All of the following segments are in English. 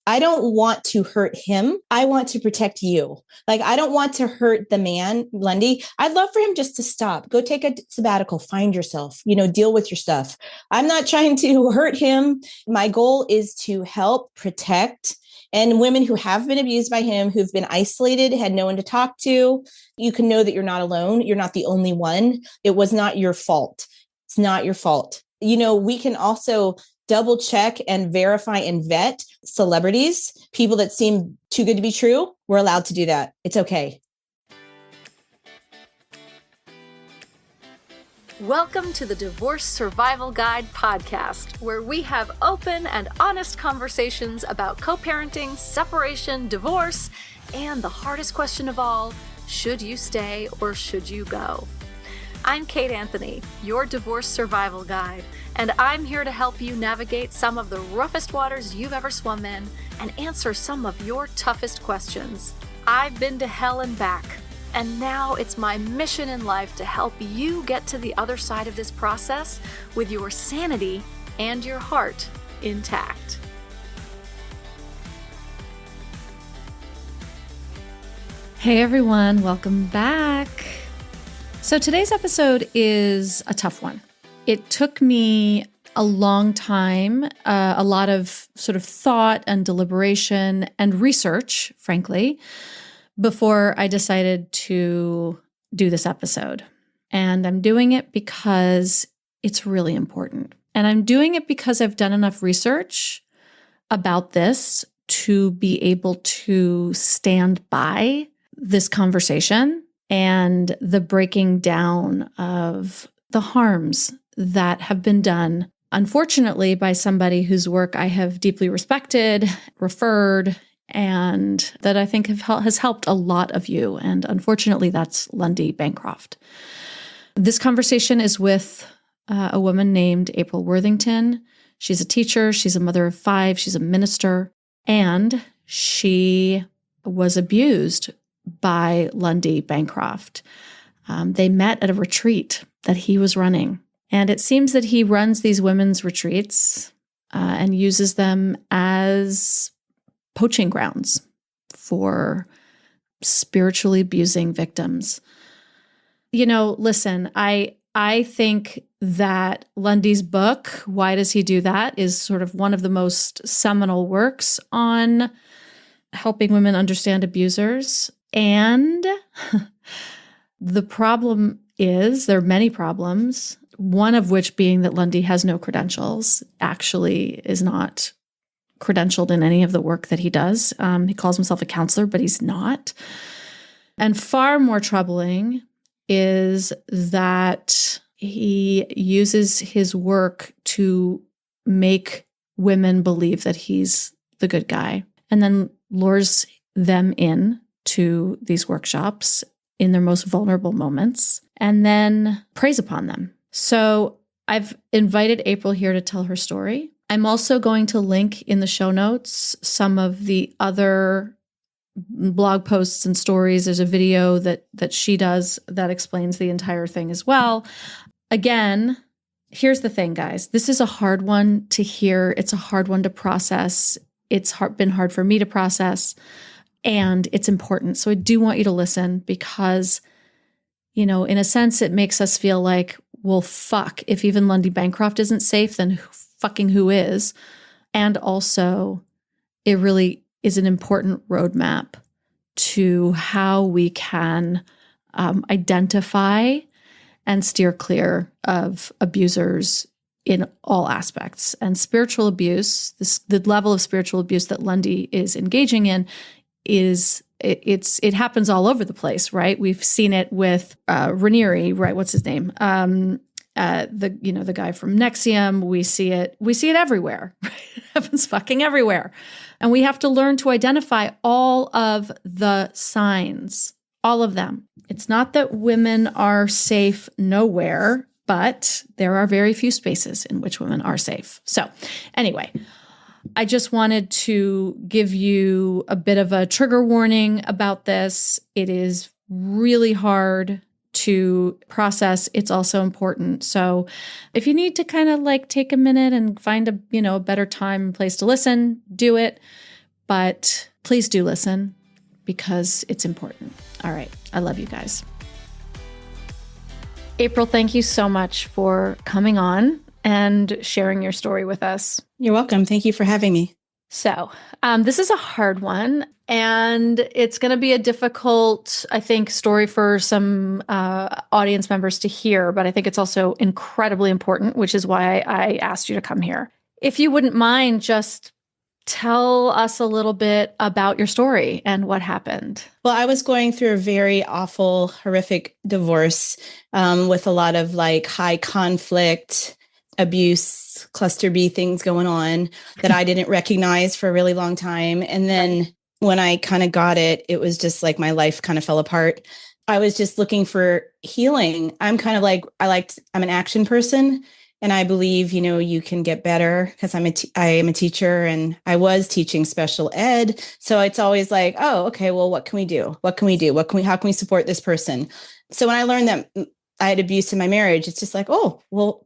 I don't want to hurt him. I want to protect you. Like, I don't want to hurt the man, Lundy. I'd love for him just to stop, go take a sabbatical, find yourself, deal with your stuff. I'm not trying to hurt him. My goal is to help protect. And women who have been abused by him, who've been isolated, had no one to talk to, you can know that you're not alone. You're not the only one. It was not your fault. It's not your fault. We can also double check and verify and vet celebrities, people that seem too good to be true. We're allowed to do that. It's okay. Welcome to the Divorce Survival Guide podcast, where we have open and honest conversations about co-parenting, separation, divorce, and the hardest question of all, should you stay or should you go? I'm Kate Anthony, your divorce survival guide, and I'm here to help you navigate some of the roughest waters you've ever swum in and answer some of your toughest questions. I've been to hell and back, and now it's my mission in life to help you get to the other side of this process with your sanity and your heart intact. Hey everyone, welcome back. So today's episode is a tough one. It took me a long time, a lot of sort of thought and deliberation and research, frankly, before I decided to do this episode. And I'm doing it because it's really important. And I'm doing it because I've done enough research about this to be able to stand by this conversation and the breaking down of the harms that have been done, unfortunately, by somebody whose work I have deeply respected, referred, and that I think has helped a lot of you. And unfortunately, that's Lundy Bancroft. This conversation is with a woman named April Worthington. She's a teacher. She's a mother of 5. She's a minister. And she was abused by Lundy Bancroft. They met at a retreat that he was running. And it seems that he runs these women's retreats and uses them as poaching grounds for spiritually abusing victims. Listen, I think that Lundy's book, Why Does He Do That?, is sort of one of the most seminal works on helping women understand abusers. And the problem is, there are many problems, one of which being that Lundy has no credentials, actually is not credentialed in any of the work that he does. He calls himself a counselor, but he's not. And far more troubling is that he uses his work to make women believe that he's the good guy and then lures them in to these workshops in their most vulnerable moments and then preys upon them. So I've invited April here to tell her story. I'm also going to link in the show notes some of the other blog posts and stories. There's a video that she does that explains the entire thing as well. Again, here's the thing, guys. This is a hard one to hear. It's a hard one to process. It's been hard for me to process, and it's important. So I do want you to listen because, in a sense, it makes us feel like, well, fuck, if even Lundy Bancroft isn't safe, then fucking who is? And also, it really is an important roadmap to how we can identify and steer clear of abusers in all aspects. And spiritual abuse, the level of spiritual abuse that Lundy is engaging in, it happens all over the place, right? We've seen it with Raniere, right? What's his name? The guy from NXIVM. We see it everywhere. It happens fucking everywhere. And we have to learn to identify all of the signs, all of them. It's not that women are safe nowhere, but there are very few spaces in which women are safe. So anyway, I just wanted to give you a bit of a trigger warning about this. It is really hard to process. It's also important. So if you need to kind of take a minute and find a better time and place to listen, do it. but please do listen because it's important. All right. I love you guys. April, thank you so much for coming on and sharing your story with us. You're welcome. Thank you for having me. So this is a hard one, and it's going to be a difficult, I think, story for some audience members to hear, but I think it's also incredibly important, which is why I asked you to come here. If you wouldn't mind, just tell us a little bit about your story and what happened. Well, I was going through a very awful, horrific divorce with a lot of like high conflict, abuse, cluster B things going on that I didn't recognize for a really long time. And then when I kind of got it, it was just like my life kind of fell apart. I was just looking for healing. I'm kind of like, I'm an action person. And I believe, you can get better because I am a teacher and I was teaching special ed. So it's always like, oh, okay, well, what can we do? What can we do? How can we support this person? So when I learned that I had abuse in my marriage, it's just like, oh, well,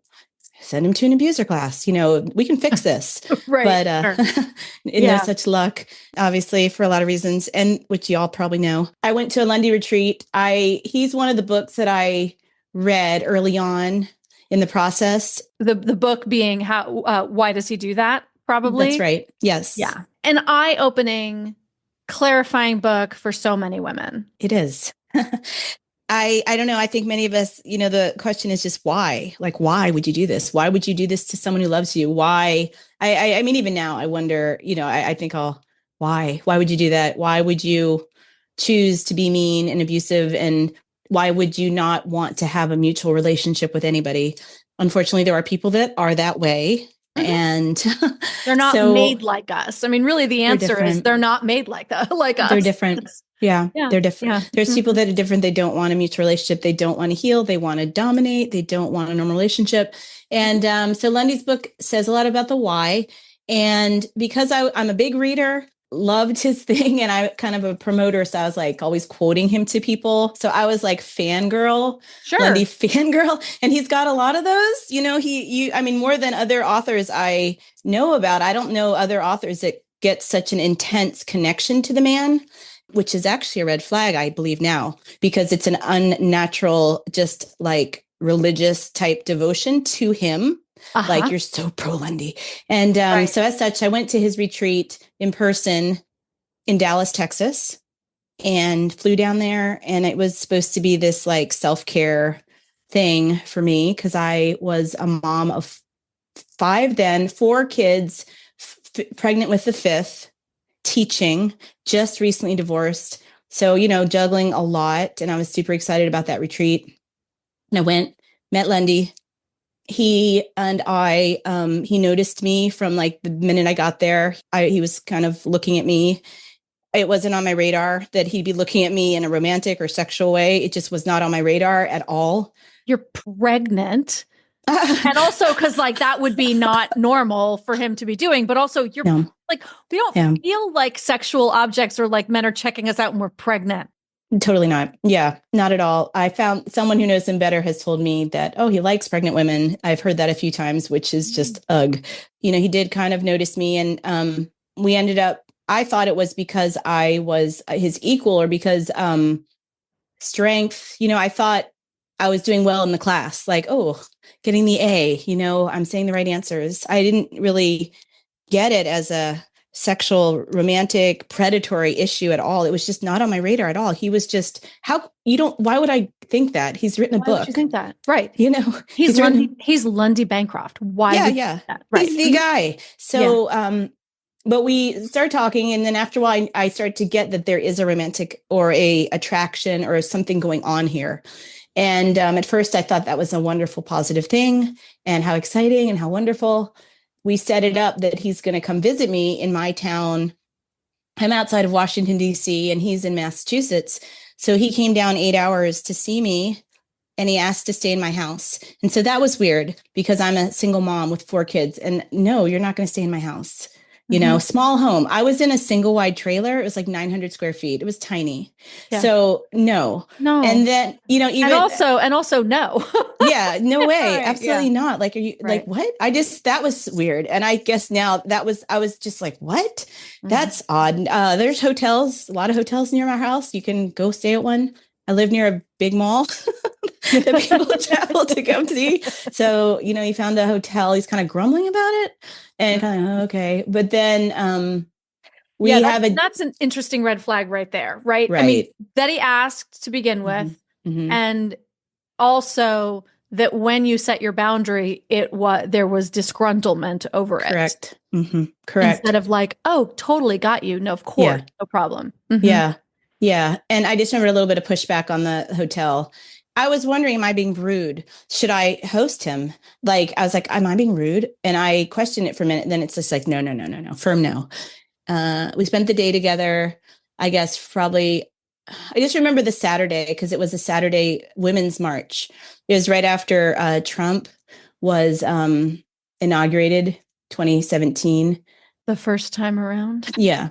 send him to an abuser class. We can fix this. Right. But no such luck, obviously, for a lot of reasons, and which you all probably know. I went to a Lundy retreat. He's one of the books that I read early on in the process. The book being why does he do that? Probably. That's right. Yes. Yeah. An eye-opening, clarifying book for so many women. It is. I don't know. I think many of us, the question is just why? Like, why would you do this? Why would you do this to someone who loves you? Why? I mean, even now I wonder, I think why would you do that? Why would you choose to be mean and abusive? And why would you not want to have a mutual relationship with anybody? Unfortunately, there are people that are that way. And they're not made like us. I mean, really, the answer is they're not made like us. They're different. Yeah, they're different. Yeah. There's people that are different. They don't want a mutual relationship. They don't want to heal. They want to dominate. They don't want a normal relationship. And so Lundy's book says a lot about the why. And because I'm a big reader, loved his thing, and I kind of a promoter, so I was like always quoting him to people. So I was like fangirl, Lundy fangirl, and he's got a lot of those. I mean, more than other authors I know about. I don't know other authors that get such an intense connection to the man, which is actually a red flag, I believe now, because it's an unnatural, just like religious type devotion to him. Like, you're so pro Lundy. And so as such, I went to his retreat in person in Dallas, Texas, and flew down there. And it was supposed to be this like self-care thing for me because I was a mom of 4 kids, pregnant with the 5th, teaching, just recently divorced. So, juggling a lot. And I was super excited about that retreat. And I went, met Lundy. He noticed me from like the minute I got there. He was kind of looking at me. It wasn't on my radar that he'd be looking at me in a romantic or sexual way. It just was not on my radar at all. You're pregnant. And also because like that would be not normal for him to be doing, but also you're like, we don't feel like sexual objects or like men are checking us out when we're pregnant. Totally not. Yeah, not at all. I found someone who knows him better has told me that, he likes pregnant women. I've heard that a few times, which is just ugh. He did kind of notice me, and we ended up, I thought it was because I was his equal or because strength, I thought I was doing well in the class, like, getting the A, I'm saying the right answers. I didn't really get it as a sexual, romantic, predatory issue at all. It was just not on my radar at all. He was just, why would I think that? He's written a book. Why would you think that? Right. He's Lundy Bancroft. Why? Yeah. Right. He's the guy. So, but we started talking, and then after a while, I started to get that there is a romantic or a attraction or something going on here. And at first I thought that was a wonderful, positive thing and how exciting and how wonderful. We set it up that he's going to come visit me in my town. I'm outside of Washington, D.C., and he's in Massachusetts. So he came down 8 hours to see me, and he asked to stay in my house. And so that was weird because I'm a single mom with 4 kids. And no, you're not going to stay in my house. small home. I was in a single wide trailer. It was like 900 square feet. It was tiny. Yeah. So no. And then, even and also no. Yeah, no way. Right, Absolutely not. Like, are you like, what? That was weird. And I guess now I was just like, what? That's odd. There's hotels, a lot of hotels near my house. You can go stay at one. I live near a big mall that people travel to come to see. So, he found a hotel. He's kind of grumbling about it and kind of, okay. But then, that's an interesting red flag right there. Right. I mean, that he asked to begin with. And also that when you set your boundary, there was disgruntlement over it. Correct. Instead of like, oh, totally got you. No, of course, no problem. Yeah. Yeah. And I just remember a little bit of pushback on the hotel. I was wondering, am I being rude? Should I host him? Like, I was like, am I being rude? And I questioned it for a minute. And then it's just like, no, firm no. We spent the day together, I guess, probably. I just remember the Saturday because it was a Saturday Women's March. It was right after Trump was inaugurated, 2017. The first time around. Yeah.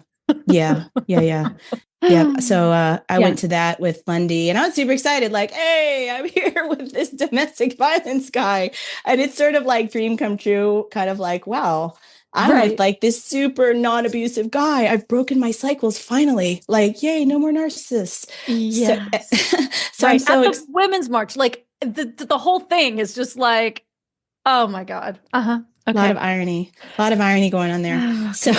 So I went to that with Lundy and I was super excited. Like, hey, I'm here with this domestic violence guy. And it's sort of like dream come true, kind of like, wow, I'm with like this super non-abusive guy. I've broken my cycles finally. Like, yay, no more narcissists. Yes. So I'm so at the Women's March, like the whole thing is just like, oh my God. Okay. A lot of irony going on there. Oh, so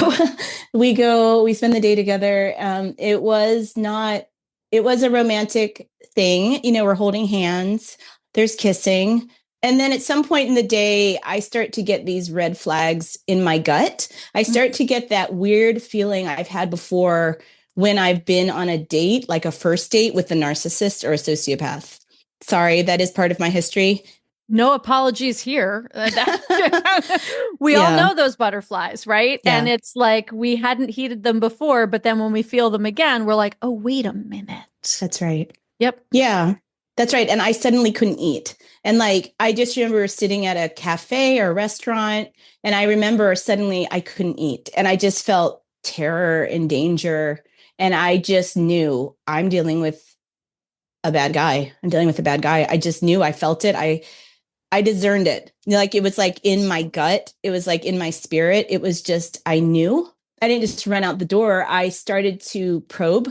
we spend the day together. It was a romantic thing. We're holding hands, there's kissing. And then at some point in the day, I start to get these red flags in my gut. I start to get that weird feeling I've had before when I've been on a date, like a first date with a narcissist or a sociopath. Sorry, that is part of my history. No apologies here. We all know those butterflies, right? Yeah. And it's like we hadn't heeded them before, but then when we feel them again, we're like, oh, wait a minute. That's right. Yep. Yeah, that's right. And I suddenly couldn't eat. And like, I just remember sitting at a cafe or a restaurant, and I remember suddenly I couldn't eat. And I just felt terror and danger. And I just knew I'm dealing with a bad guy. I just knew, I felt it. I discerned it. Like, it was like in my gut. It was like in my spirit. It was just, I knew. I didn't just run out the door. I started to probe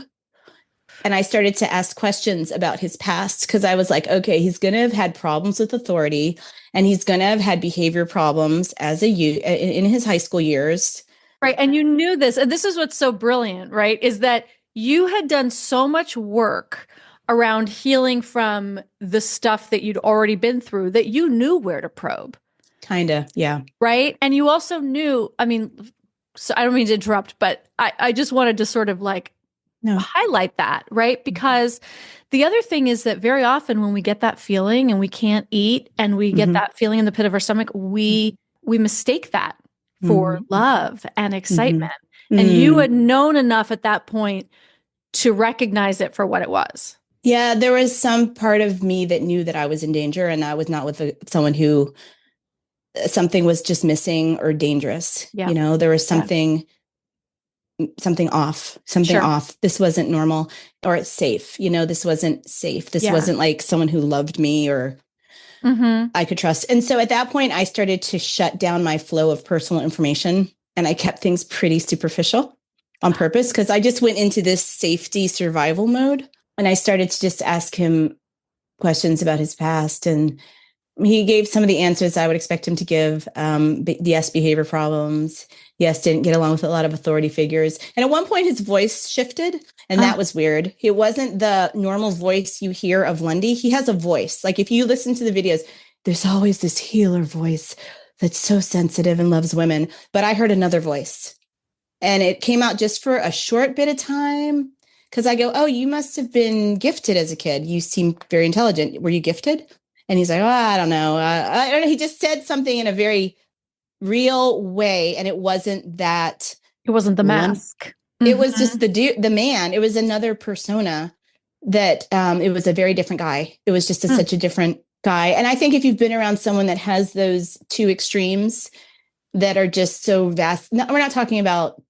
and I started to ask questions about his past because I was like, okay, he's going to have had problems with authority and he's going to have had behavior problems as in his high school years. Right. And you knew this. And this is what's so brilliant, right? Is that you had done so much work around healing from the stuff that you'd already been through that you knew where to probe. Kinda, yeah. Right? And you also knew, I mean, so I don't mean to interrupt, but I just wanted to sort of like highlight that, right? Because the other thing is that very often when we get that feeling and we can't eat and we get that feeling in the pit of our stomach, we mistake that for love and excitement. And you had known enough at that point to recognize it for what it was. Yeah, there was some part of me that knew that I was in danger and I was not with someone who something was just missing or dangerous. Yeah. There was something off. This wasn't normal or it's safe. This wasn't safe. This wasn't like someone who loved me or I could trust. And so at that point, I started to shut down my flow of personal information and I kept things pretty superficial on purpose because I just went into this safety survival mode. And I started to just ask him questions about his past. And he gave some of the answers I would expect him to give. Yes, behavior problems. Yes, didn't get along with a lot of authority figures. And at one point, his voice shifted. And that was weird. It wasn't the normal voice you hear of Lundy. He has a voice. Like if you listen to the videos, there's always this healer voice that's so sensitive and loves women. But I heard another voice. And it came out just for a short bit of time. Because I go, oh, you must have been gifted as a kid. You seem very intelligent. Were you gifted? And he's like, oh, I don't know. I don't know. He just said something in a very real way. And it wasn't that. It wasn't the mask. It was just the man. It was another persona that it was a very different guy. It was just such a different guy. And I think if you've been around someone that has those two extremes, that are just so vast. No, we're not talking about,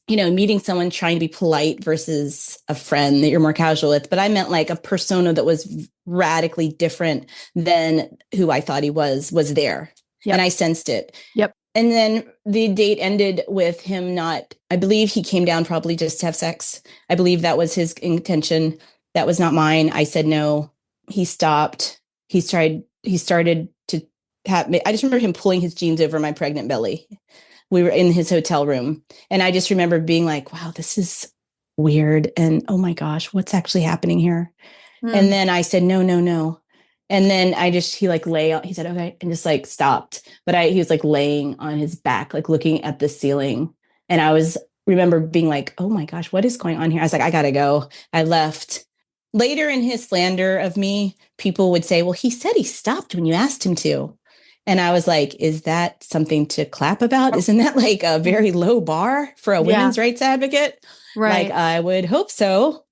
meeting someone trying to be polite versus a friend that you're more casual with, but I meant like a persona that was radically different than who I thought he was there. Yep. And I sensed it. Yep. And then the date ended with him not, I believe he came down probably just to have sex. I believe that was his intention. That was not mine. I said no. He stopped. He started to have me. I just remember him pulling his jeans over my pregnant belly. We were in his hotel room. And I just remember being like, wow, this is weird. And oh my gosh, what's actually happening here? And then I said, no. And then he like he said, okay. And just like stopped. But he was like laying on his back, like looking at the ceiling. And remember being like, oh my gosh, what is going on here? I was like, I gotta go. I left. Later in his slander of me, people would say, well, he said he stopped when you asked him to. And I was like, is that something to clap about? Isn't that like a very low bar for a women's rights advocate? Right. Like, I would hope so.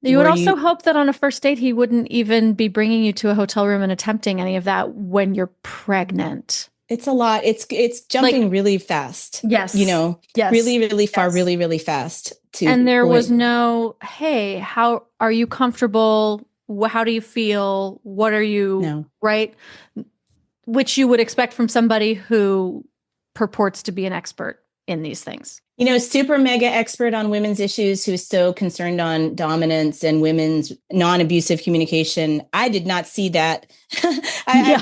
You would also hope that on a first date, he wouldn't even be bringing you to a hotel room and attempting any of that when you're pregnant. It's a lot. It's jumping like, really fast. Yes. Yes. Really, really far, really, really fast. And there was no, hey, how are you comfortable? How do you feel? What are you, right? Which you would expect from somebody who purports to be an expert in these things. Super mega expert on women's issues who's so concerned on dominance and women's non-abusive communication. I did not see that. I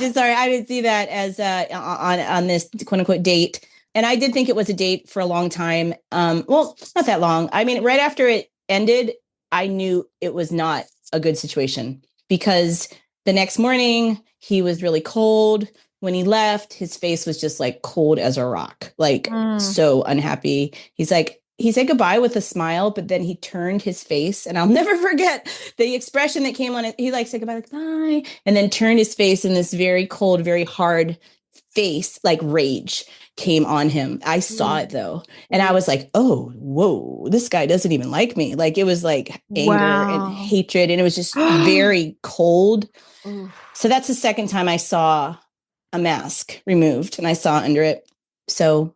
didn't see that as on this quote unquote date. And I did think it was a date for a long time. Well, not that long. I mean, right after it ended, I knew it was not a good situation because the next morning he was really cold. When he left, his face was just like cold as a rock, like so unhappy. He's like, he said goodbye with a smile, but then he turned his face, and I'll never forget the expression that came on it. He like said goodbye, like bye, and then turned his face, in this very cold, very hard face, like rage came on him. I saw it though. And I was like, oh, whoa, this guy doesn't even like me. Like it was like anger and hatred. And it was just very cold. So that's the second time I saw a mask removed and I saw under it. So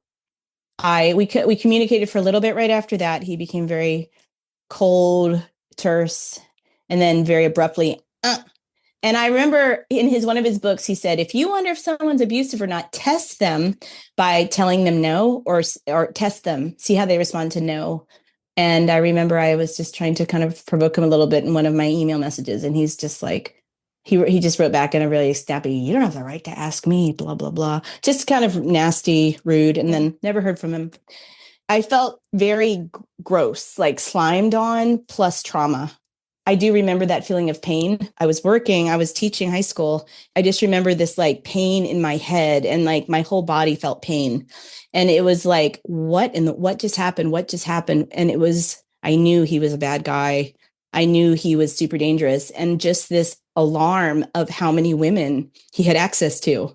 we communicated for a little bit right after that. He became very cold, terse, and then very abruptly. And I remember in one of his books, he said, if you wonder if someone's abusive or not, test them by telling them no, or test them, see how they respond to no. And I remember I was just trying to kind of provoke him a little bit in one of my email messages. And he's just like, he just wrote back in a really snappy, you don't have the right to ask me, blah, blah, blah. Just kind of nasty, rude, and then never heard from him. I felt very gross, like slimed on plus trauma. I do remember that feeling of pain. I was teaching high school. I just remember this like pain in my head and like my whole body felt pain. And it was like, what just happened? What just happened? And I knew he was a bad guy. I knew he was super dangerous. And just this alarm of how many women he had access to,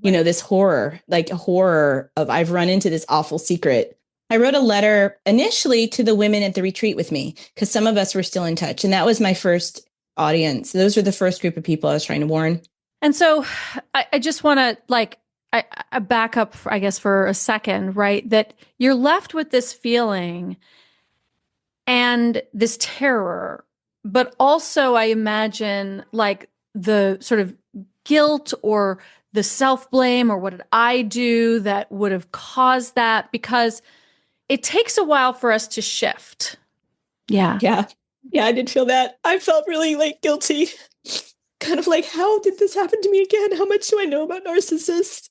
this horror, like a horror of I've run into this awful secret. I wrote a letter initially to the women at the retreat with me because some of us were still in touch. And that was my first audience. Those were the first group of people I was trying to warn. And so I just want to I back up, I guess, for a second, right? That you're left with this feeling and this terror, but also I imagine like the sort of guilt or the self-blame or what did I do that would have caused that? Because it takes a while for us to shift. Yeah. Yeah. Yeah, I did feel that. I felt really like guilty. Kind of like, how did this happen to me again? How much do I know about narcissists?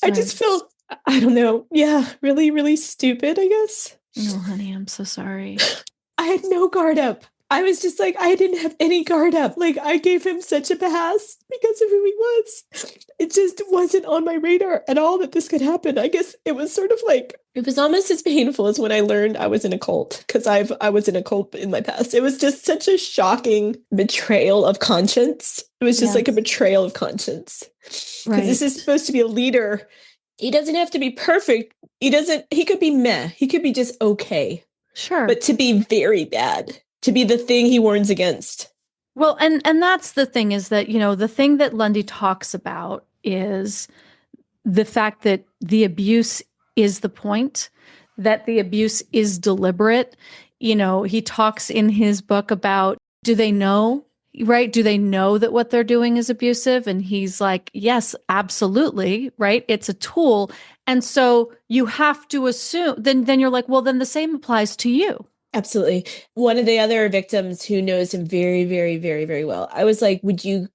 Right. I just felt, I don't know. Yeah, really, really stupid, I guess. No, honey, I'm so sorry. I had no guard up. I was just like, I didn't have any guard up. Like I gave him such a pass because of who he was. It just wasn't on my radar at all that this could happen. I guess it was sort of like, it was almost as painful as when I learned I was in a cult because I was in a cult in my past. It was just such a shocking betrayal of conscience. It was just like a betrayal of conscience. Because this is supposed to be a leader. He doesn't have to be perfect. He could be meh. He could be just okay. Sure. But to be very bad, to be the thing he warns against. Well, and that's the thing is that, the thing that Lundy talks about is the fact that the abuse is the point, that the abuse is deliberate. He talks in his book about, do they know, right? Do they know that what they're doing is abusive? And he's like, yes, absolutely, right? It's a tool. And so you have to assume, then you're like, well, then the same applies to you. Absolutely. One of the other victims who knows him very, very, very, very well. I was like, would you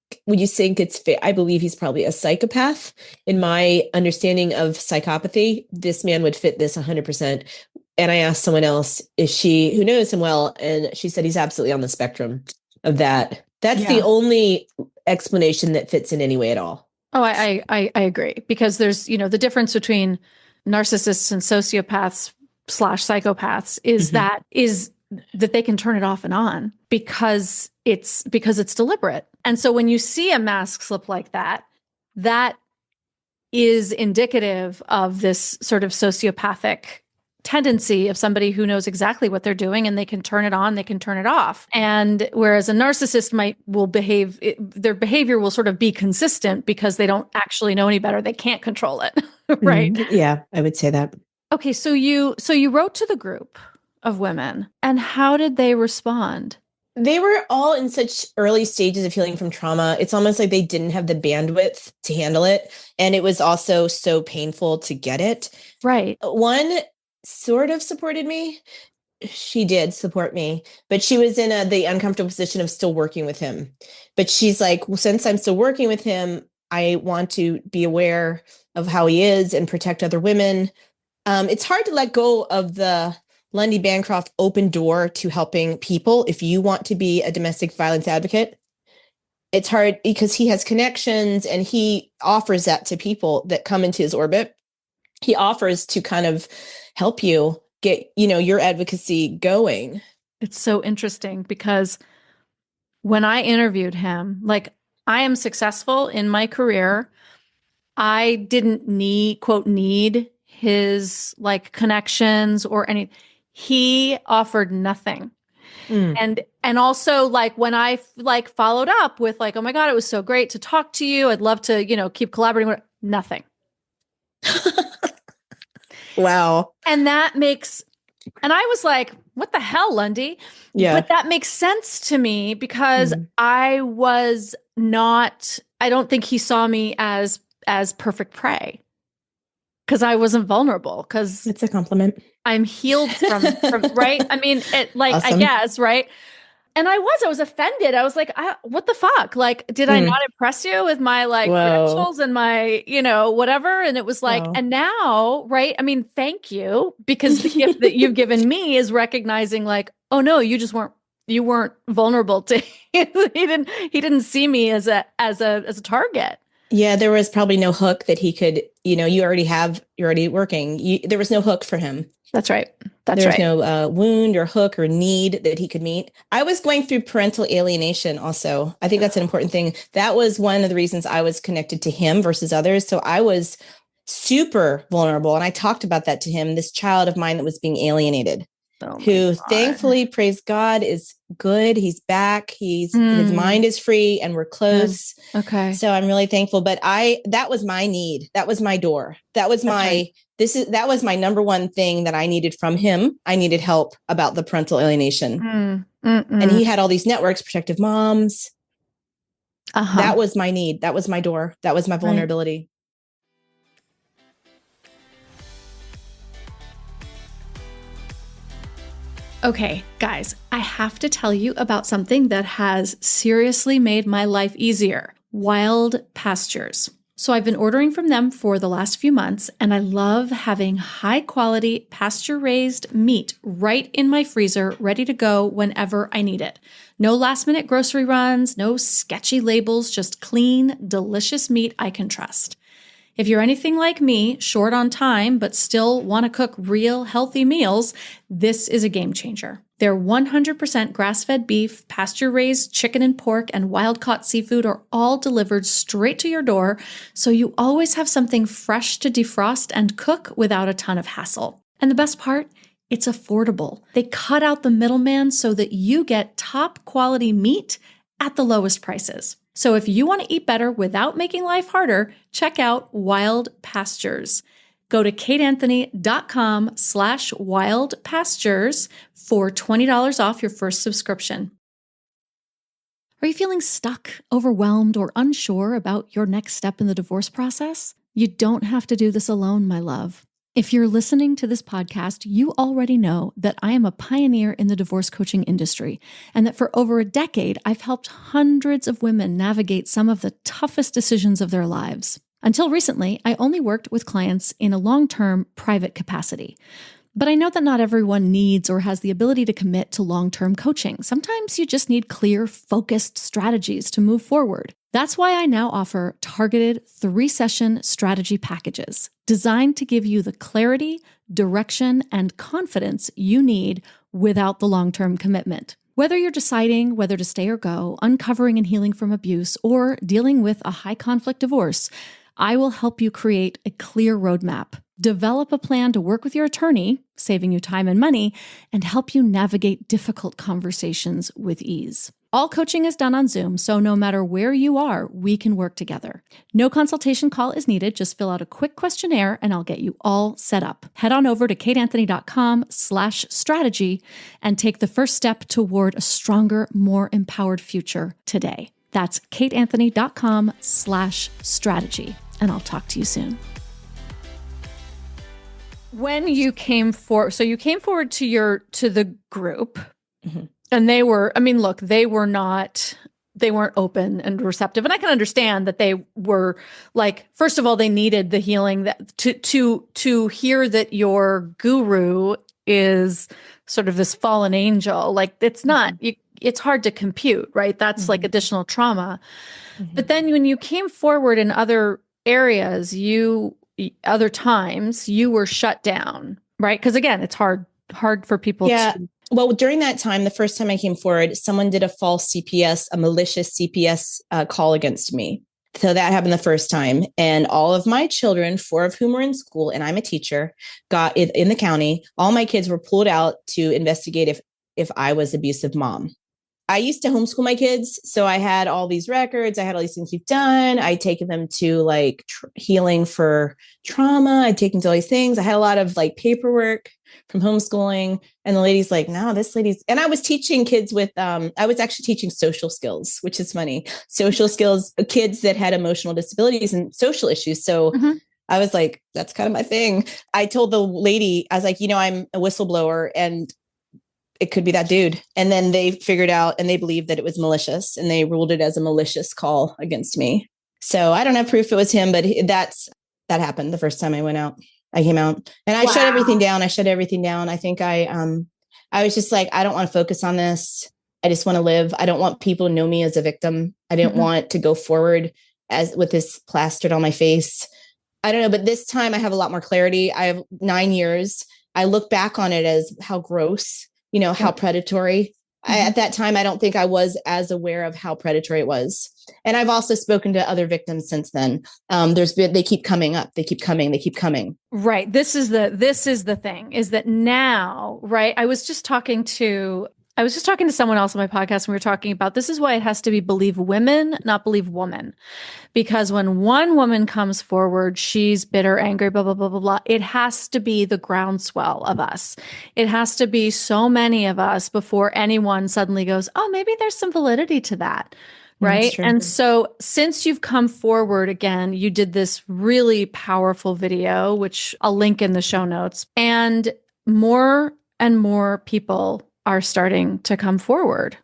think it's fit? I believe he's probably a psychopath. In my understanding of psychopathy, this man would fit this 100%. And I asked someone else, who knows him well, and she said he's absolutely on the spectrum of that. That's the only explanation that fits in any way at all. Oh, I agree, because there's, the difference between narcissists and sociopaths / psychopaths is that they can turn it off and on because it's deliberate. And so when you see a mask slip like that, that is indicative of this sort of sociopathic tendency of somebody who knows exactly what they're doing, and they can turn it on, they can turn it off. And whereas a narcissist their behavior will sort of be consistent because they don't actually know any better. They can't control it. Right. Yeah, I would say that. Okay. So you wrote to the group of women, and how did they respond? They were all in such early stages of healing from trauma. It's almost like they didn't have the bandwidth to handle it. And it was also so painful to get it. Right. One sort of supported me. She did support me, but she was in the uncomfortable position of still working with him. But she's like, well, since I'm still working with him, I want to be aware of how he is and protect other women. It's hard to let go of the Lundy Bancroft open door to helping people. If you want to be a domestic violence advocate, it's hard because he has connections and he offers that to people that come into his orbit. He offers to kind of help you get, your advocacy going. It's so interesting because when I interviewed him, like, I am successful in my career. I didn't need his connections or any. He offered nothing. And also, when I followed up with oh my God, it was so great to talk to you. I'd love to, keep collaborating with nothing. Wow. And I was like, what the hell, Lundy? Yeah. But that makes sense to me because I don't think he saw me as perfect prey because I wasn't vulnerable, because it's a compliment. I'm healed from right. I mean, awesome. I guess, right. And I was offended. I was like, what the fuck? Did I not impress you with my credentials and my, whatever? And it was and now, right. I mean, thank you, because the gift that you've given me is recognizing oh no, you weren't vulnerable to, he didn't see me as a target. Yeah. There was probably no hook that he could, you're already working. There was no hook for him. That's right. There's no wound or hook or need that he could meet. I was going through parental alienation also. I think that's an important thing. That was one of the reasons I was connected to him versus others. So I was super vulnerable. And I talked about that to him, this child of mine that was being alienated, who thankfully, praise God, is good. He's back. His mind is free and we're close. Okay. So I'm really thankful. But that was my need. That was my door. That was that was my number one thing that I needed from him. I needed help about the parental alienation. And he had all these networks, protective moms. That was my need. That was my door. That was my vulnerability. Okay, guys, I have to tell you about something that has seriously made my life easier. Wild Pastures. So I've been ordering from them for the last few months, and I love having high quality pasture-raised meat right in my freezer, ready to go whenever I need it. No last minute grocery runs, no sketchy labels, just clean, delicious meat I can trust. If you're anything like me, short on time, but still want to cook real healthy meals, this is a game changer. Their 100% grass-fed beef, pasture-raised chicken and pork, and wild-caught seafood are all delivered straight to your door, so you always have something fresh to defrost and cook without a ton of hassle. And the best part? It's affordable. They cut out the middleman so that you get top-quality meat at the lowest prices. So if you want to eat better without making life harder, check out Wild Pastures. Go to kateanthony.com/wildpastures for $20 off your first subscription. Are you feeling stuck, overwhelmed, or unsure about your next step in the divorce process? You don't have to do this alone, my love. If you're listening to this podcast, you already know that I am a pioneer in the divorce coaching industry, and that for over a decade, I've helped hundreds of women navigate some of the toughest decisions of their lives. Until recently, I only worked with clients in a long-term private capacity. But I know that not everyone needs or has the ability to commit to long-term coaching. Sometimes you just need clear, focused strategies to move forward. That's why I now offer targeted 3-session strategy packages designed to give you the clarity, direction, and confidence you need without the long-term commitment. Whether you're deciding whether to stay or go, uncovering and healing from abuse, or dealing with a high-conflict divorce, I will help you create a clear roadmap, develop a plan to work with your attorney, saving you time and money, and help you navigate difficult conversations with ease. All coaching is done on Zoom, so no matter where you are, we can work together. No consultation call is needed. Just fill out a quick questionnaire and I'll get you all set up. Head on over to kateanthony.com/strategy and take the first step toward a stronger, more empowered future today. That's kateanthony.com/strategy. And I'll talk to you soon. When you came forward, so you came forward to the group, and they were, I mean, look, they weren't open and receptive. And I can understand that they were like, first of all, they needed the healing that to hear that your guru is sort of this fallen angel. Like it's not, it's hard to compute, right? That's like additional trauma. But then when you came forward in other areas, other times you were shut down, right? Because again, it's hard for people to. Well, during that time, the first time I came forward, someone did a false CPS, a malicious CPS call against me. So that happened the first time. And all of my children, 4 of whom were in school, and I'm a teacher, got in the county. All my kids were pulled out to investigate if I was abusive mom. I used to homeschool my kids. So I had all these records. I had all these things we've done. I'd taken them to like healing for trauma. I'd taken to all these things. I had a lot of like paperwork from homeschooling. And the lady's like, no, this lady's, and I was teaching kids with, I was actually teaching social skills, which is funny. Social skills, kids that had emotional disabilities and social issues. So I was like, that's kind of my thing. I told the lady, I was like, I'm a whistleblower and it could be that dude. And then they figured out and they believed that it was malicious and they ruled it as a malicious call against me. So I don't have proof it was him, but that happened the first time I came out and I shut everything down. I think I was just like, I don't want to focus on this. I just want to live. I don't want people to know me as a victim. I didn't want to go forward with this plastered on my face. I don't know, but this time I have a lot more clarity. I have 9 years. I look back on it as how gross, how predatory. At that time, I don't think I was as aware of how predatory it was. And I've also spoken to other victims since then. They keep coming up. They keep coming. Right. This is the thing is that now, right. I was just talking to someone else on my podcast and we were talking about, this is why it has to be believe women, not believe woman. Because when one woman comes forward, she's bitter, angry, blah, blah, blah, blah, blah. It has to be the groundswell of us. It has to be so many of us before anyone suddenly goes, oh, maybe there's some validity to that. Right. And so since you've come forward again, you did this really powerful video, which I'll link in the show notes, and more people are starting to come forward.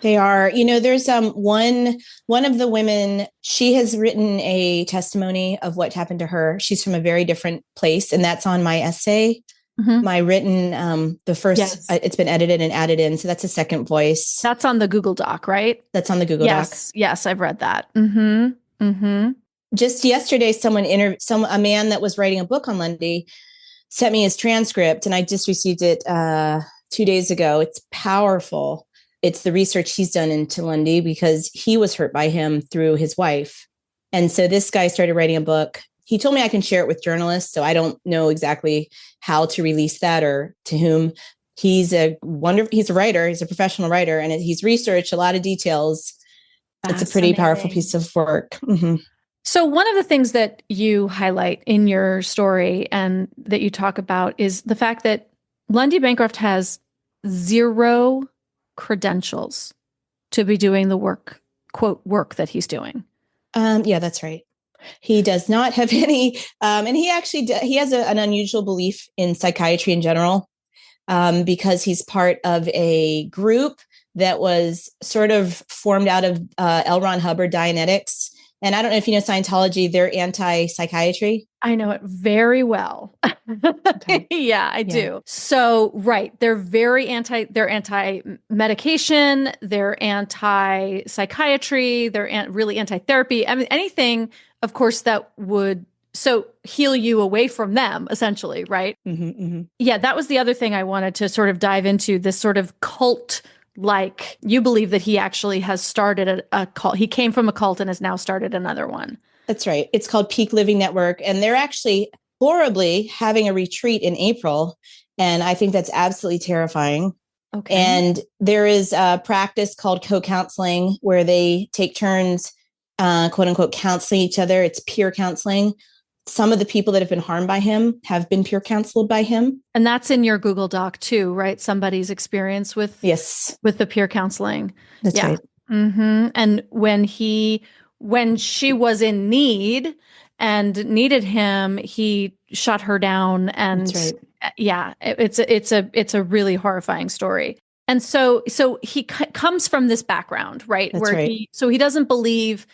They are, there's one of the women, she has written a testimony of what happened to her. She's from a very different place. And that's on my essay, my written, the first, it's been edited and added in. So that's a second voice. That's on the Google Doc, right? That's on the Google Doc. Yes, I've read that. Just yesterday, a man that was writing a book on Lundy sent me his transcript and I just received it 2 days ago. It's powerful. It's the research he's done into Lundy because he was hurt by him through his wife. And so this guy started writing a book. He told me I can share it with journalists. So I don't know exactly how to release that or to whom. He's a writer. He's a professional writer and he's researched a lot of details It's a pretty powerful piece of work. Mm-hmm. So one of the things that you highlight in your story and that you talk about is the fact that Lundy Bancroft has 0 credentials to be doing the work, quote, work that he's doing. Yeah, that's right. He does not have any, and he actually he has an unusual belief in psychiatry in general, because he's part of a group that was sort of formed out of L. Ron Hubbard Dianetics. And I don't know if you know Scientology, they're anti-psychiatry. I know it very well. Okay. Yeah, I do. So, right. They're they're anti-medication, they're anti-psychiatry, they're really anti-therapy. I mean, anything, of course, that would heal you away from them, essentially, right? Mm-hmm, mm-hmm. Yeah, that was the other thing I wanted to sort of dive into, this sort of cult. Like, you believe that he actually has started a cult. He came from a cult and has now started another one. That's right. It's called Peak Living Network. And they're actually horribly having a retreat in April. And I think that's absolutely terrifying. Okay. And there is a practice called co-counseling where they take turns, quote unquote, counseling each other. It's peer counseling. Some of the people that have been harmed by him have been peer counseled by him. And that's in your Google Doc too, right? Somebody's experience with the peer counseling. That's right. Mm-hmm. And when she was in need and needed him, he shut her down. And that's right. Yeah, it's a really horrifying story. And so he comes from this background, right? That's where right. he doesn't believe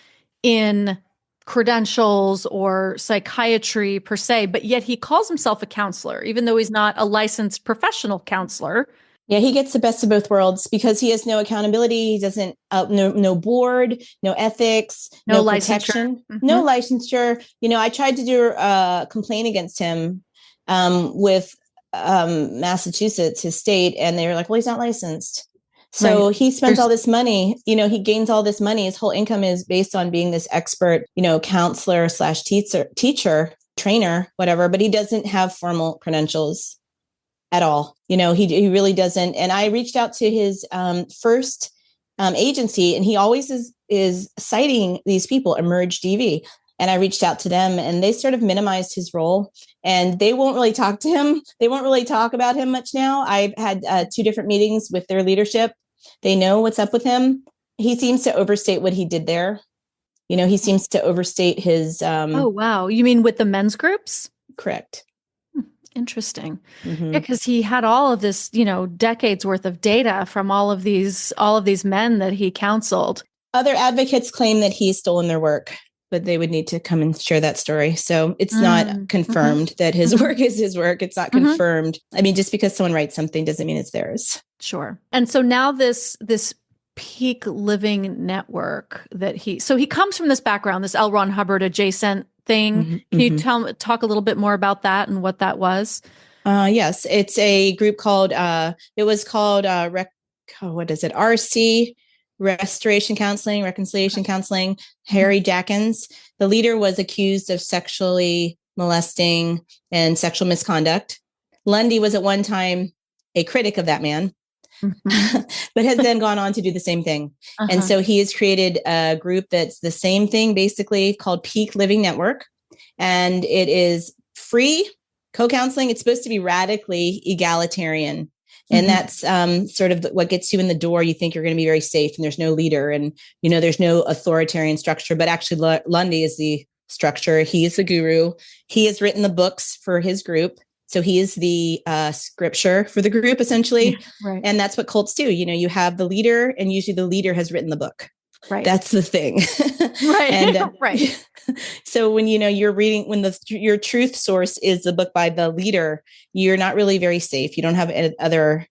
in credentials or psychiatry per se, but yet he calls himself a counselor, even though he's not a licensed professional counselor. Yeah, he gets the best of both worlds because he has no accountability. He doesn't, no board, no ethics, no protection, no licensure. I tried to do a complaint against him with Massachusetts, his state, and they were like, well, he's not licensed. So he spends all this money, he gains all this money. His whole income is based on being this expert, counselor / teacher, trainer, whatever, but he doesn't have formal credentials at all. He really doesn't. And I reached out to his first agency, and he always is citing these people, Emerge DV. And I reached out to them, and they sort of minimized his role, and they won't really talk to him. They won't really talk about him much now. I've had 2 different meetings with their leadership. They know what's up with him. He seems to overstate what he did there. He seems to overstate his. Oh, wow. You mean with the men's groups? Correct. Interesting. Mm-hmm. Yeah, because he had all of this, decades worth of data from all of these men that he counseled. Other advocates claim that he's stolen their work, but they would need to come and share that story. So it's not confirmed that his work is his work. It's not confirmed. I mean, just because someone writes something doesn't mean it's theirs. Sure. And so now this Peak Living Network that he comes from this background, this L. Ron Hubbard adjacent thing. Can you talk a little bit more about that and what that was? Yes, it's a group called, RC, Restoration Counseling, Reconciliation Counseling, Harry Jackins. The leader was accused of sexually molesting and sexual misconduct. Lundy was at one time a critic of that man, but has then gone on to do the same thing. And so he has created a group that's the same thing, basically, called Peak Living Network. And it is free co-counseling. It's supposed to be radically egalitarian. And that's sort of what gets you in the door. You think you're going to be very safe, and there's no leader, and there's no authoritarian structure. But actually, Lundy is the structure. He is the guru. He has written the books for his group, so he is the scripture for the group, essentially. Right. And that's what cults do. You have the leader, and usually the leader has written the book. Right. That's the thing. Right. And right. So when you're reading, when your truth source is the book by the leader, you're not really very safe. You don't have other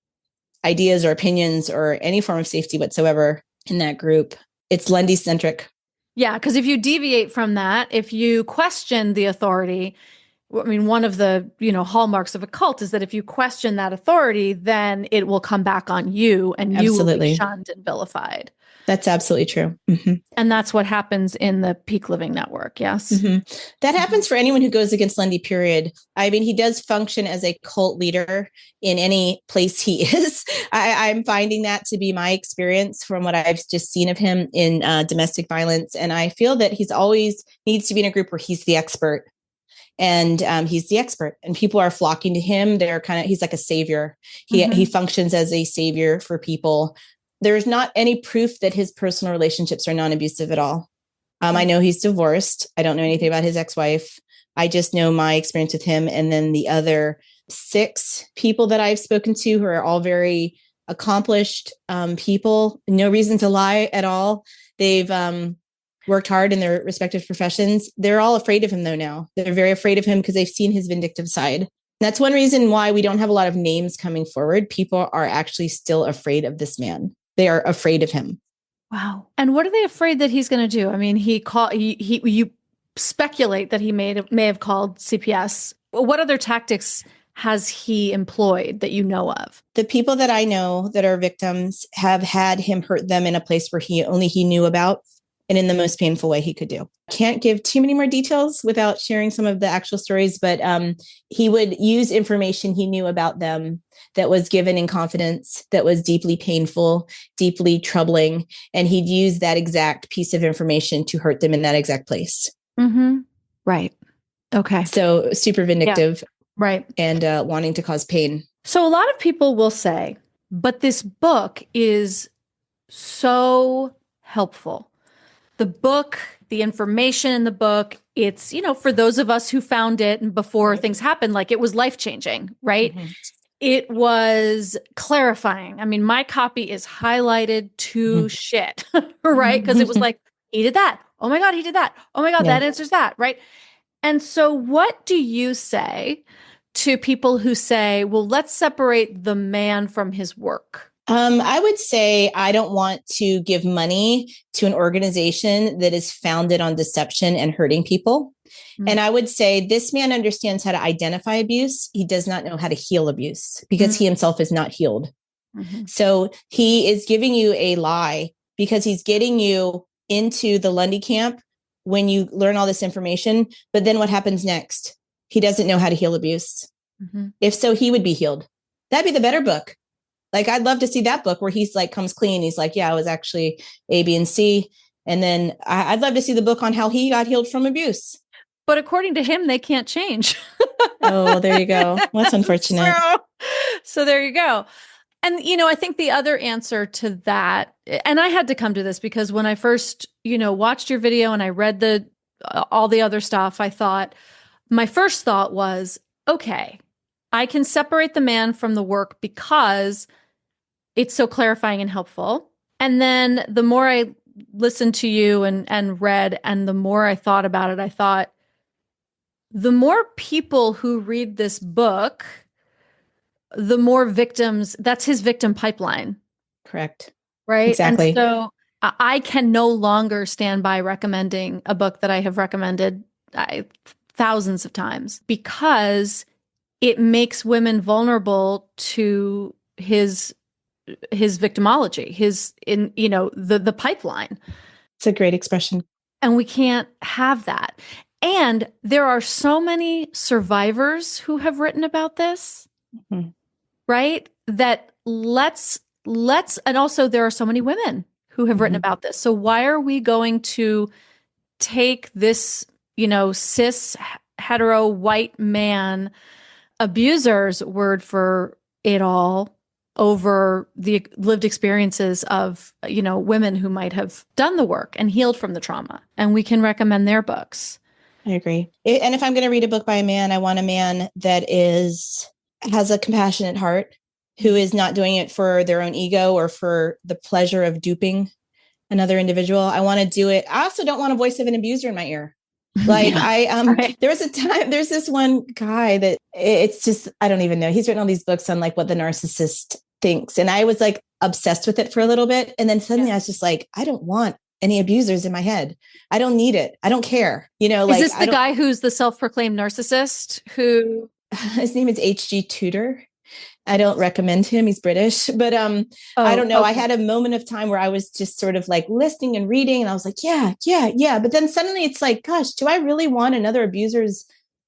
ideas or opinions or any form of safety whatsoever in that group. It's Lundy centric. Yeah, because if you deviate from that, if you question the authority, I mean, one of the, hallmarks of a cult is that if you question that authority, then it will come back on you and you will be shunned and vilified. That's absolutely true. Mm-hmm. And that's what happens in the Peak Living Network. Yes. Mm-hmm. That happens for anyone who goes against Lundy, period. I mean, he does function as a cult leader in any place he is. I'm finding that to be my experience from what I've just seen of him in domestic violence. And I feel that he's always needs to be in a group where he's the expert. And he's the expert and people are flocking to him. He's like a savior. He functions as a savior for people. There's not any proof that his personal relationships are non-abusive at all. I know he's divorced. I don't know anything about his ex-wife. I just know my experience with him. And then the other 6 people that I've spoken to who are all very accomplished people, no reason to lie at all. They've worked hard in their respective professions. They're all afraid of him though now. They're very afraid of him because they've seen his vindictive side. That's one reason why we don't have a lot of names coming forward. People are actually still afraid of this man. They are afraid of him. Wow. And what are they afraid that he's going to do? I mean, you speculate that he may have called CPS. What other tactics has he employed that you know of? The people that I know that are victims have had him hurt them in a place where he knew about and in the most painful way he could do. Can't give too many more details without sharing some of the actual stories, but he would use information he knew about them that was given in confidence, that was deeply painful, deeply troubling, and he'd use that exact piece of information to hurt them in that exact place. Mm-hmm. Right. Okay. So super vindictive. Yeah. Right. And wanting to cause pain. So a lot of people will say, but this book is so helpful. The book, the information in the book, it's, for those of us who found it before things happened, like it was life-changing, right? Mm-hmm. It was clarifying. I mean, my copy is highlighted to shit, right? Because it was like, he did that. Oh my God, he did that. Oh my God, that answers that, right? And so what do you say to people who say, well, let's separate the man from his work? I would say I don't want to give money to an organization that is founded on deception and hurting people. Mm-hmm. And I would say this man understands how to identify abuse. He does not know how to heal abuse because he himself is not healed. Mm-hmm. So he is giving you a lie because he's getting you into the Lundy camp when you learn all this information. But then what happens next? He doesn't know how to heal abuse. Mm-hmm. If so, he would be healed. That'd be the better book. Like, I'd love to see that book where he's like, comes clean. He's like, yeah, I was actually A, B, and C. And then I'd love to see the book on how he got healed from abuse. But according to him, they can't change. Oh, there you go. Well, that's unfortunate. So there you go. And, I think the other answer to that, and I had to come to this because when I first, watched your video and I read all the other stuff, my first thought was, okay, I can separate the man from the work because it's so clarifying and helpful. And then the more I listened to you and read, and the more I thought about it, I thought, the more people who read this book, the more victims, that's his victim pipeline. Correct. Right? Exactly. And so I can no longer stand by recommending a book that I have recommended thousands of times because it makes women vulnerable to his victimology, the pipeline. It's a great expression. And we can't have that. And there are so many survivors who have written about this, right? That let's, and also there are so many women who have written about this. So why are we going to take this, cis, hetero, white man abuser's word for it all over the lived experiences of, women who might have done the work and healed from the trauma? And we can recommend their books. I agree. And if I'm going to read a book by a man, I want a man that has a compassionate heart, who is not doing it for their own ego or for the pleasure of duping another individual. I want to do it. I also don't want a voice of an abuser in my ear. Like right. There was a time, there's this one guy that it's just, I don't even know. He's written all these books on like what the narcissist thinks. And I was like obsessed with it for a little bit. And then suddenly I was just like, I don't want any abusers in my head. I don't need it. I don't care. You know, Is this the guy who's the self-proclaimed narcissist who? His name is H.G. Tudor. I don't recommend him. He's British, but I don't know. Okay. I had a moment of time where I was just sort of like listening and reading, and I was like, yeah. But then suddenly it's like, gosh, do I really want another abuser's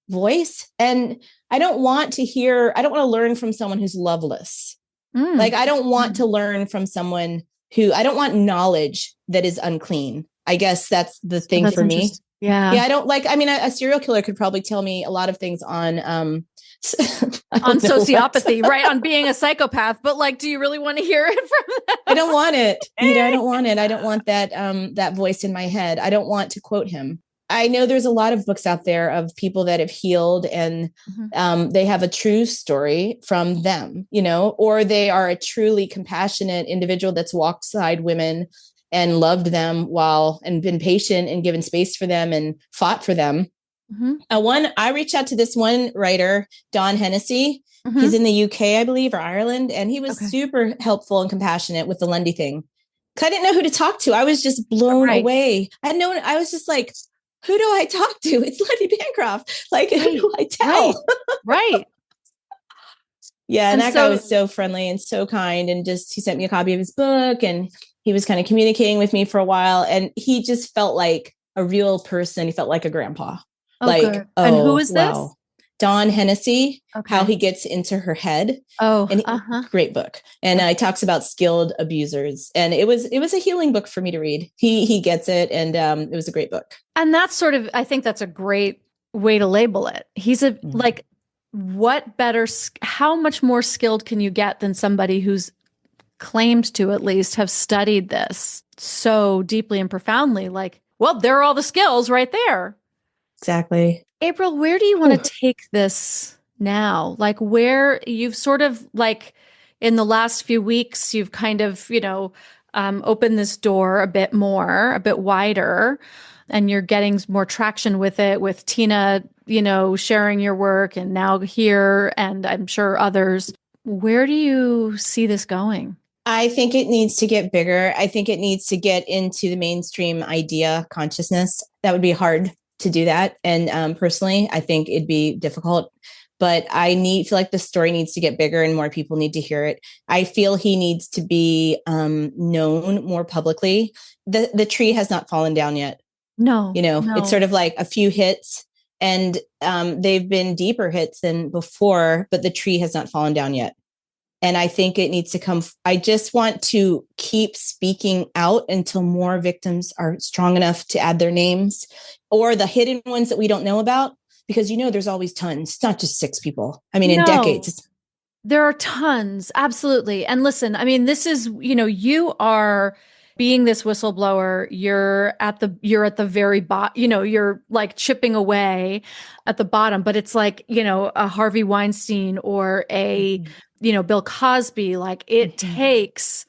voice? And I don't want to learn from someone who's loveless. Like, I don't want to learn from someone I don't want knowledge that is unclean. I guess that's the thing for me. Yeah. Yeah. I don't like, I mean, a serial killer could probably tell me a lot of things on, on sociopathy, right? On being a psychopath. But like, do you really want to hear it from them? I don't want it. I don't want it. I don't want that voice in my head. I don't want to quote him. I know there's a lot of books out there of people that have healed and they have a true story from them, or they are a truly compassionate individual that's walked beside women and loved them and been patient and given space for them and fought for them. I reached out to this one writer, Don Hennessy. He's in the UK, I believe, or Ireland. And he was super helpful and compassionate with the Lundy thing. I didn't know who to talk to. I was just blown away. I was just like, who do I talk to? It's Lundy Bancroft. Like, who do I tell? Right. Yeah. And that guy was so friendly and so kind. And he sent me a copy of his book, and he was kind of communicating with me for a while. And he just felt like a real person. He felt like a grandpa. Good. And who is this? Don Hennessy, How He Gets Into Her Head. Great book. And he talks about skilled abusers. And it was a healing book for me to read. He gets it. And it was a great book. And that's sort of, I think that's a great way to label it. He's like, what better, how much more skilled can you get than somebody who's claimed to at least have studied this so deeply and profoundly? Like, well, there are all the skills right there. Exactly. April, where do you want to take this now? Like, where you've sort of like in the last few weeks, you've kind of, opened this door a bit wider, and you're getting more traction with it, with Tina, sharing your work, and now here, and I'm sure others. Where do you see this going? I think it needs to get bigger. I think it needs to get into the mainstream idea consciousness. That would be hard to do that. And personally, I think it'd be difficult, but feel like the story needs to get bigger and more people need to hear it. I feel he needs to be known more publicly. The tree has not fallen down yet. No. It's sort of like a few hits, and they've been deeper hits than before, but the tree has not fallen down yet. And I think it needs to come. I just want to keep speaking out until more victims are strong enough to add their names, or the hidden ones that we don't know about, because, there's always tons. It's not just 6 people. I mean, in decades. There are tons. Absolutely. And listen, I mean, this is, you are being this whistleblower. You're at the very bottom, you're like chipping away at the bottom, but it's like, a Harvey Weinstein or a, Bill Cosby. Like, it takes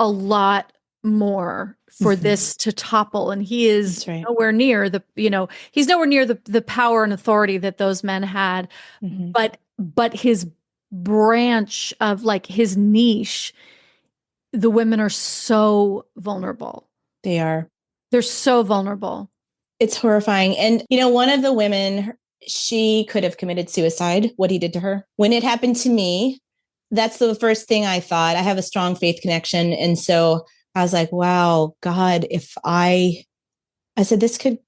a lot more for this to topple. And he is nowhere near he's nowhere near the power and authority that those men had. But his branch of like his niche, the women are so vulnerable. They are. They're so vulnerable. It's horrifying. And, one of the women, she could have committed suicide, what he did to her. When it happened to me, that's the first thing I thought. I have a strong faith connection. And so I was like, wow, God, if I said, this could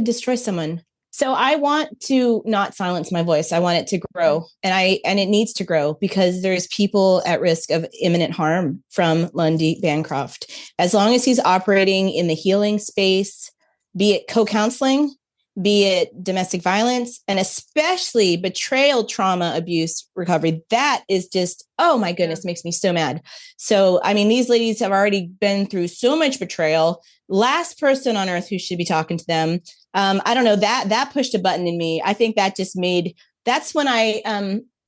destroy someone. So I want to not silence my voice. I want it to grow, and it needs to grow, because there's people at risk of imminent harm from Lundy Bancroft. As long as he's operating in the healing space, be it co-counseling, be it domestic violence, and especially betrayal, trauma, abuse, recovery. That is just, oh my goodness, makes me so mad. So, I mean, these ladies have already been through so much betrayal. Last person on earth who should be talking to them. I don't know, that pushed a button in me. I think that just that's when I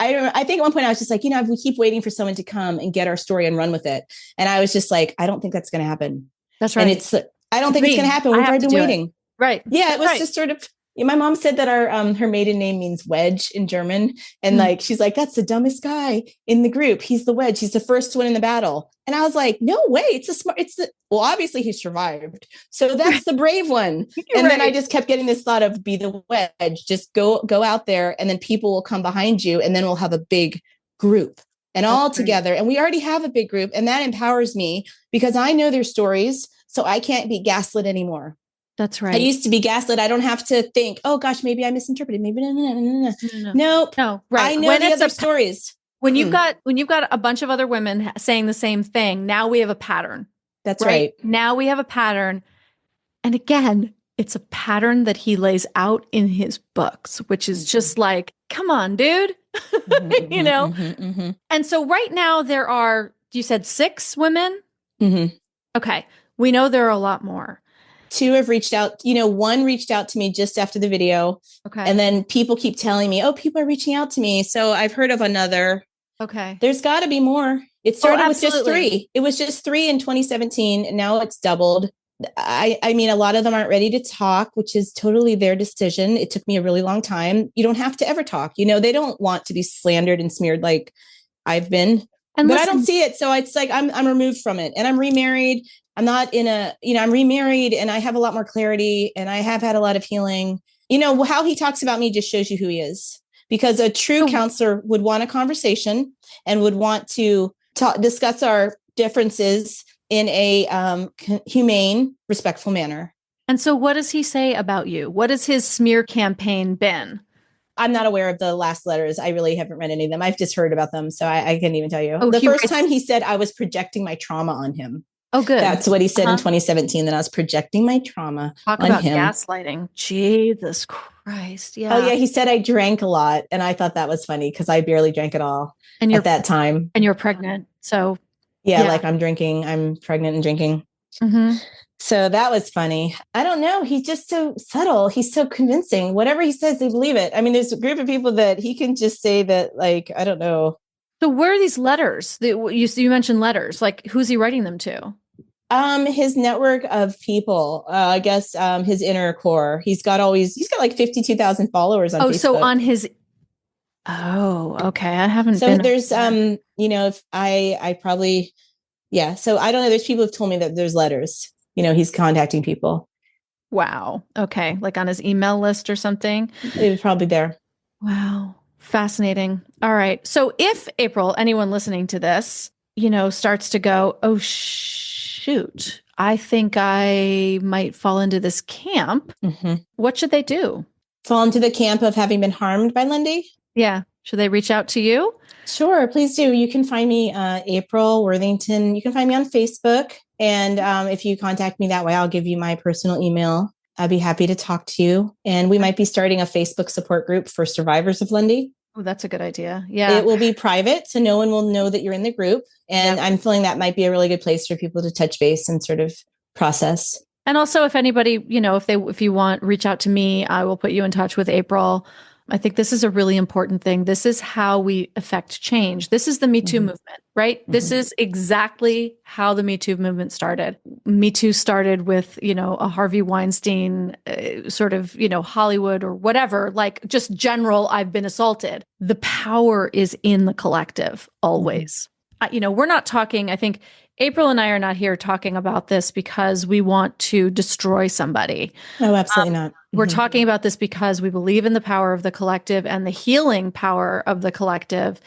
think at one point I was just like, if we keep waiting for someone to come and get our story and run with it. And I was just like, I don't think that's going to happen. That's right. And I don't think it's going to happen. We've already been waiting. Right. Yeah, it was just sort of My mom said that her maiden name means wedge in German. And like, she's like, that's the dumbest guy in the group. He's the wedge. He's the first one in the battle. And I was like, no way. Well, obviously he survived. So that's the brave one. And then I just kept getting this thought of be the wedge, just go out there and then people will come behind you and then we'll have a big group and all together. And we already have a big group and that empowers me because I know their stories. So I can't be gaslit anymore. That's right. I used to be gaslit. I don't have to think, oh gosh, maybe I misinterpreted. Maybe no. Right. I know the other stories. When you've got a bunch of other women saying the same thing, now we have a pattern. That's right. Now we have a pattern. And again, it's a pattern that he lays out in his books, which is just like, come on, dude. You know? And so right now there are, you said 6 women? Okay. We know there are a lot more. 2 have reached out. One reached out to me just after the video. Okay. And then people keep telling me, oh, people are reaching out to me. So I've heard of another. Okay. There's got to be more. It started with just 3. It was just 3 in 2017. And now it's doubled. I mean, a lot of them aren't ready to talk, which is totally their decision. It took me a really long time. You don't have to ever talk. They don't want to be slandered and smeared like I've been. But I don't see it. So it's like I'm removed from it and I'm remarried. I'm not I'm remarried and I have a lot more clarity and I have had a lot of healing. How he talks about me just shows you who he is, because a true counselor would want a conversation and would want to discuss our differences in a humane, respectful manner. And so what does he say about you? What has his smear campaign been? I'm not aware of the last letters. I really haven't read any of them. I've just heard about them. So I can't even tell you. The first time he said I was projecting my trauma on him. Oh, good. That's what he said in 2017, that I was projecting my trauma on him. Talk about gaslighting. Jesus Christ. Yeah. Oh, yeah. He said I drank a lot. And I thought that was funny because I barely drank at all at that time. And you're pregnant. So. Yeah, like I'm pregnant and drinking. So that was funny. I don't know. He's just so subtle. He's so convincing. Whatever he says, they believe it. I mean, there's a group of people that he can just say that, like, I don't know. So where are these letters? You mentioned letters. Like, who's he writing them to? His network of people, I guess, his inner core. He's got like 52,000 followers on Facebook. So on his, okay. I haven't been. So there's, if I probably, so I don't know. There's people who've told me that there's letters, he's contacting people. Wow. Okay. Like on his email list or something. It was probably there. Wow. Fascinating. All right. So if April, anyone listening to this, starts to go, oh, shoot, I think I might fall into this camp. What should they do? Fall into the camp of having been harmed by Lundy? Yeah. Should they reach out to you? Sure. Please do. You can find me, April Worthington. You can find me on Facebook. And if you contact me that way, I'll give you my personal email. I'd be happy to talk to you. And we might be starting a Facebook support group for survivors of Lundy. Oh, that's a good idea. Yeah. It will be private, so no one will know that you're in the group. And I'm feeling that might be a really good place for people to touch base and sort of process. And also, if anybody, if you want, reach out to me, I will put you in touch with April. I think this is a really important thing. This is how we affect change. This is the Me Too movement, right? This is exactly how the Me Too movement started. Me Too started with, a Harvey Weinstein sort of, Hollywood or whatever, like just general, I've been assaulted. The power is in the collective always. We're not talking, I think April and I are not here talking about this because we want to destroy somebody. No, absolutely not. We're talking about this because we believe in the power of the collective and the healing power of the collective.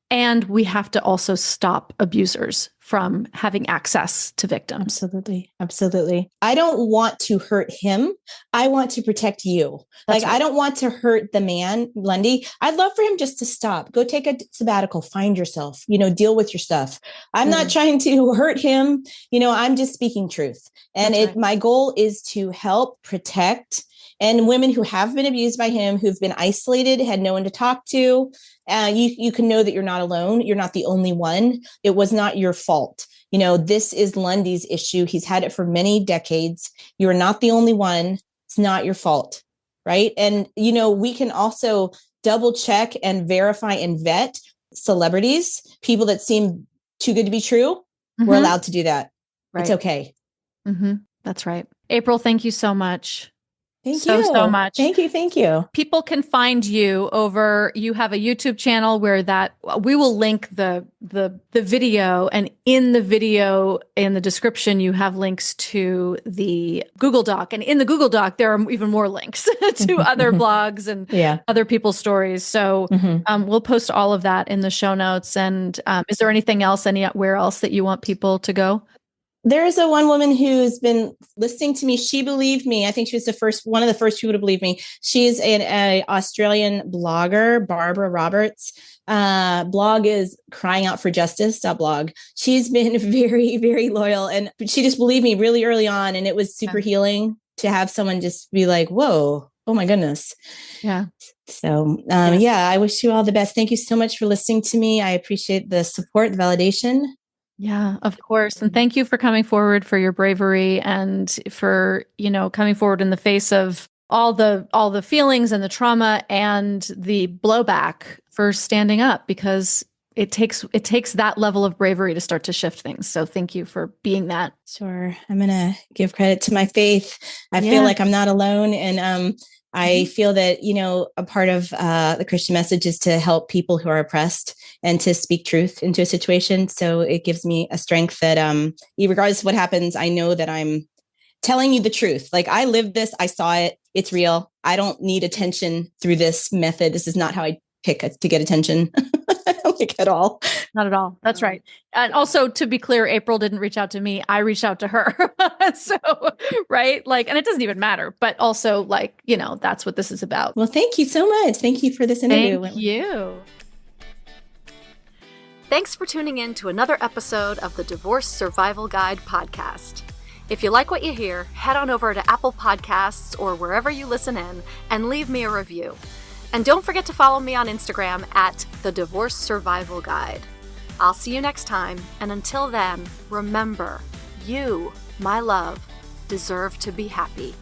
And we have to also stop abusers from having access to victims. Absolutely. Absolutely. I don't want to hurt him. I want to protect you. That's right. I don't want to hurt the man, Lundy. I'd love for him just to stop. Go take a sabbatical, find yourself, deal with your stuff. I'm not trying to hurt him. I'm just speaking truth. And my goal is to help protect and women who have been abused by him, who've been isolated, had no one to talk to. You can know that you're not alone. You're not the only one. It was not your fault. This is Lundy's issue. He's had it for many decades. You're not the only one. It's not your fault. Right. And, we can also double check and verify and vet celebrities, people that seem too good to be true. We're allowed to do that. Right. It's okay. That's right. April, thank you so much. Thank so, you so much. Thank you. Thank you. People can find you you have a YouTube channel where we will link the video, and in the video, in the description, you have links to the Google Doc. And in the Google Doc, there are even more links to other blogs and other people's stories. So we'll post all of that in the show notes. And is there anything else, anywhere else that you want people to go? There's one woman who's been listening to me. She believed me. I think she was one of the first people to believe me. She's an Australian blogger, Barbara Roberts. Blog is Crying Out for Justice.blog. She's been very, very loyal, and she just believed me really early on. And it was super healing to have someone just be like, whoa, oh my goodness. Yeah. So, I wish you all the best. Thank you so much for listening to me. I appreciate the support, the validation. Yeah, of course. And thank you for coming forward, for your bravery, and for, coming forward in the face of all the feelings and the trauma and the blowback, for standing up, because it takes that level of bravery to start to shift things. So thank you for being that. Sure. I'm going to give credit to my faith. I feel like I'm not alone. And I feel that, a part of the Christian message is to help people who are oppressed and to speak truth into a situation. So it gives me a strength that regardless of what happens, I know that I'm telling you the truth. Like, I lived this. I saw it. It's real. I don't need attention through this method. This is not how I pick to get attention. Like, at all. Not at all. That's right. And also, to be clear, April didn't reach out to me. I reached out to her. So, right. Like, and it doesn't even matter, but also, like, that's what this is about. Well, thank you so much. Thank you for this interview. Thank you. Thanks for tuning in to another episode of the Divorce Survival Guide podcast. If you like what you hear, head on over to Apple Podcasts or wherever you listen in and leave me a review. And don't forget to follow me on Instagram at The Divorce Survival Guide. I'll see you next time, and until then, remember, you, my love, deserve to be happy.